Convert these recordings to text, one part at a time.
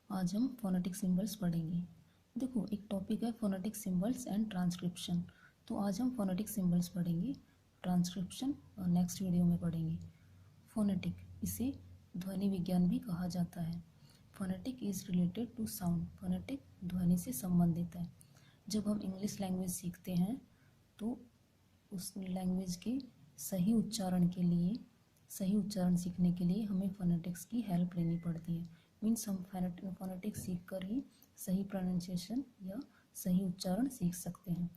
आज हम phonetic symbols पढ़ेंगे। देखो, एक टॉपिक है फोनेटिक सिंबल्स एंड ट्रांसक्रिप्शन। तो आज हम फोनेटिक सिंबल्स पढ़ेंगे, ट्रांसक्रिप्शन और नेक्स्ट वीडियो में पढ़ेंगे। फोनेटिक, इसे ध्वनि विज्ञान भी कहा जाता है। Phonetic is related to sound. Phonetic ध्वनि से संबंधित है। जब हम इंग्लिश लैंग्वेज सीखते हैं तो उस लैंग्वेज के सही उच्चारण के लिए, सही उच्चारण सीखने के लिए हमें फोनेटिक्स की हेल्प लेनी पड़ती है। मीन्स हम फोनेटिक्स सीख कर ही सही प्रोनाउंसिएशन या सही उच्चारण सीख सकते हैं।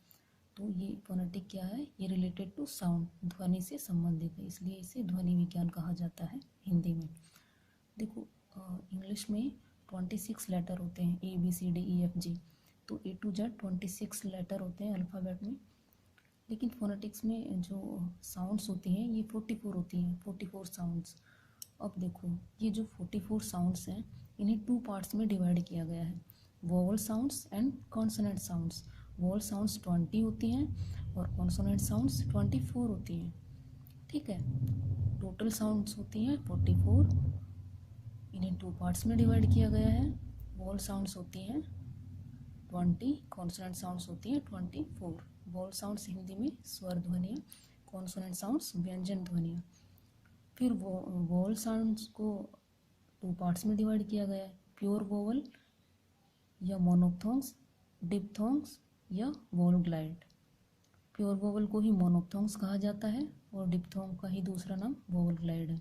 तो ये फोनेटिक क्या है? ये रिलेटेड टू साउंड, ध्वनि से संबंधित है, इसलिए इसे ध्वनि विज्ञान कहा जाता है हिंदी में। देखो, इंग्लिश में 26 लेटर होते हैं, ABCDEFG। तो A to Z 26 लेटर होते हैं अल्फ़ाबेट में। लेकिन फोनेटिक्स में जो साउंड्स होती हैं ये 44 होती हैं, 44 साउंड्स। अब देखो, ये जो 44 साउंड्स हैं इन्हें 2 पार्ट्स में डिवाइड किया गया है, vowel sounds and consonant sounds. Vowel sounds 20 होती हैं और कॉन्सोनेंट साउंड्स 24 होती हैं। ठीक है, टोटल साउंड्स होती हैं 44। इन्हें 2 पार्ट्स में डिवाइड किया गया है। वोवल साउंड्स होती हैं 20, कॉन्सोनेंट साउंड्स होती हैं 24। वोवल साउंड्स हिंदी में स्वर ध्वनियाँ, कॉन्सोनेंट साउंड्स व्यंजन ध्वनियाँ। फिर वोवल साउंड्स को 2 पार्ट्स में डिवाइड किया गया है, प्योर वोवल या मोनोप्थोंग्स, डिप्थोंग्स या वोवल ग्लाइड। प्योर वोवल को ही मोनोप्थोंग्स कहा जाता है और डिप्थोंग का ही दूसरा नाम वोवल ग्लाइड है।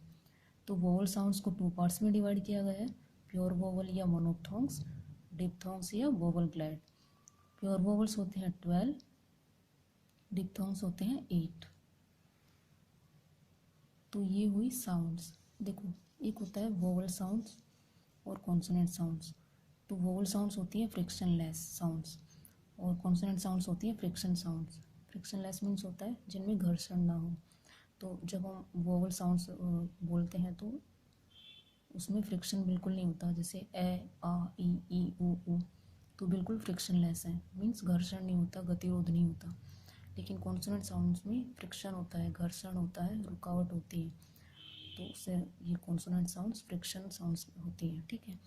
तो वोवल साउंड्स को 2 पार्ट्स में डिवाइड किया गया है, प्योर वोवल या मोनोप्थोंग्स, डिप्थोंग्स या वोवल ग्लाइड। प्योर वोवल्स होते हैं 12, डिप्थोंग्स होते हैं 8। तो ये हुई साउंड्स। देखो, एक होता है वोवल साउंड्स और कॉन्सोनेंट साउंड्स। तो वोवल साउंड्स होती है फ्रिक्शनलेस साउंड्स और कॉन्सोनेंट साउंड्स होती है फ्रिक्शन साउंड्स। फ्रिक्शनलेस मीन्स होता है जिनमें घर्षण ना हो। तो जब हम वोवल साउंड्स बोलते हैं तो उसमें फ्रिक्शन बिल्कुल नहीं होता, जैसे ए, आ, ई, ऊ। तो बिल्कुल फ्रिक्शनलेस है, मीन्स घर्षण नहीं होता, गतिरोध नहीं होता। लेकिन कॉन्सोनेंट साउंड्स में फ्रिक्शन होता है, घर्षण होता है, रुकावट होती है। तो उससे ये कॉन्सोनेंट साउंड्स फ्रिक्शन साउंड्स होती हैं। ठीक है,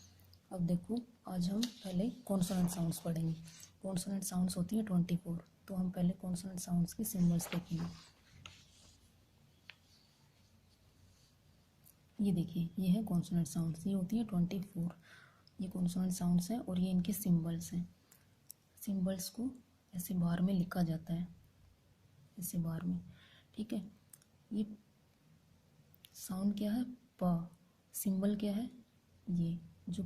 अब देखो, आज हम पहले कॉन्सोनेंट साउंड्स पढ़ेंगे। कॉन्सोनेंट साउंड्स होती हैं 24। तो हम पहले कॉन्सोनेंट साउंड्स की सिम्बल्स देखेंगे। ये देखिए, ये है कॉन्सोनेंट साउंड्स, ये होती है 24। ये कॉन्सोनेंट साउंड्स हैं और ये इनके सिम्बल्स हैं। सिम्बल्स को ऐसे बार में लिखा जाता है, ऐसे बार में। ठीक है, ये साउंड क्या है? प। सिंबल क्या है? ये जो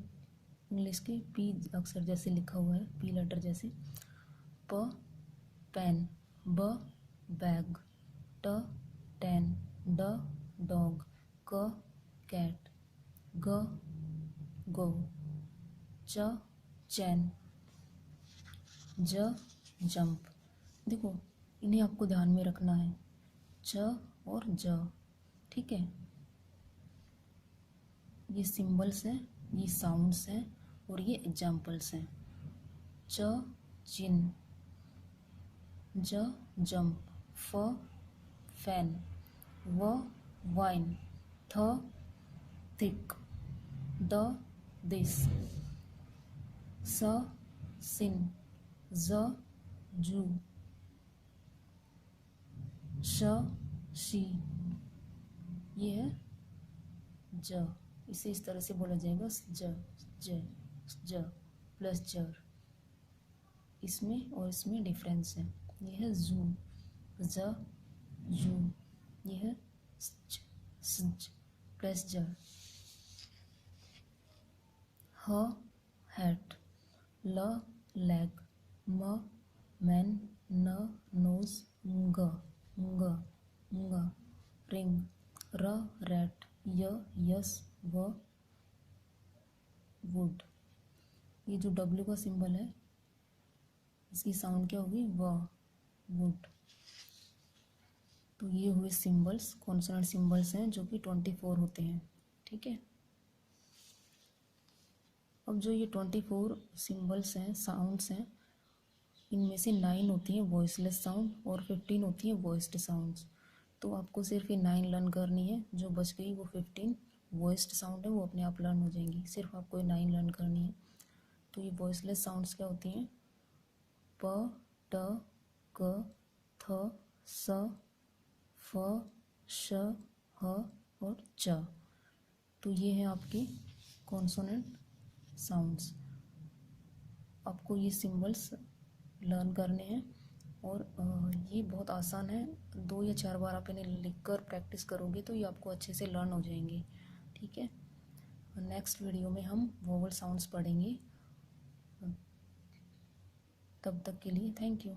इंग्लिश के पी अक्षर जैसे लिखा हुआ है, पी लेटर जैसे। प पेन, ब बैग, ट टैन, ड डॉग, क कैट, ग गो, च चैन, ज जंप। देखो, इन्हें आपको ध्यान में रखना है, च और ज। ठीक है, ये सिंबल्स हैं, ये साउंड्स हैं और ये एग्जाम्पल्स हैं। च चिन, ज जंप, फ फैन, व वाइन, थ थिक, द दिस, स सिन, ज जू, श शी। ये है ज, इसे इस तरह से बोला जाएगा, ज ज ज प्लस जर। इसमें और इसमें डिफरेंस है। ये है जू, ज जू। ये है सज प्लस जर। ह हैट, ल लैग, म मैन, न नोज, ग रिंग, र रैट, य यस, व वुड। ये जो W का सिंबल है इसकी साउंड क्या होगी? व, वुड। तो ये हुए सिंबल्स, कॉन्सोनेंट सिंबल्स हैं जो कि 24 होते हैं। ठीक है, अब जो ये 24 सिंबल्स हैं, साउंड्स हैं, इनमें से 9 होती हैं वॉइसलेस साउंड और 15 होती हैं वॉइस्ड साउंड्स। तो आपको सिर्फ ये 9 लर्न करनी है, जो बच गई वो 15 वॉइस्ड साउंड है वो अपने आप लर्न हो जाएंगी, सिर्फ आपको 9 लर्न करनी है। तो ये वॉइसलेस साउंड्स क्या होती हैं? प, ट, क, थ, स, फ, श, ह और च। तो ये है आपके कॉन्सोनेंट साउंड्स। आपको ये सिंबल्स लर्न करने हैं और ये बहुत आसान है। 2 या 4 बार आप इन्हें लिख कर प्रैक्टिस करोगे तो ये आपको अच्छे से लर्न हो जाएंगे। ठीक है, नेक्स्ट वीडियो में हम वोवल साउंड्स पढ़ेंगे। तब तक के लिए थैंक यू।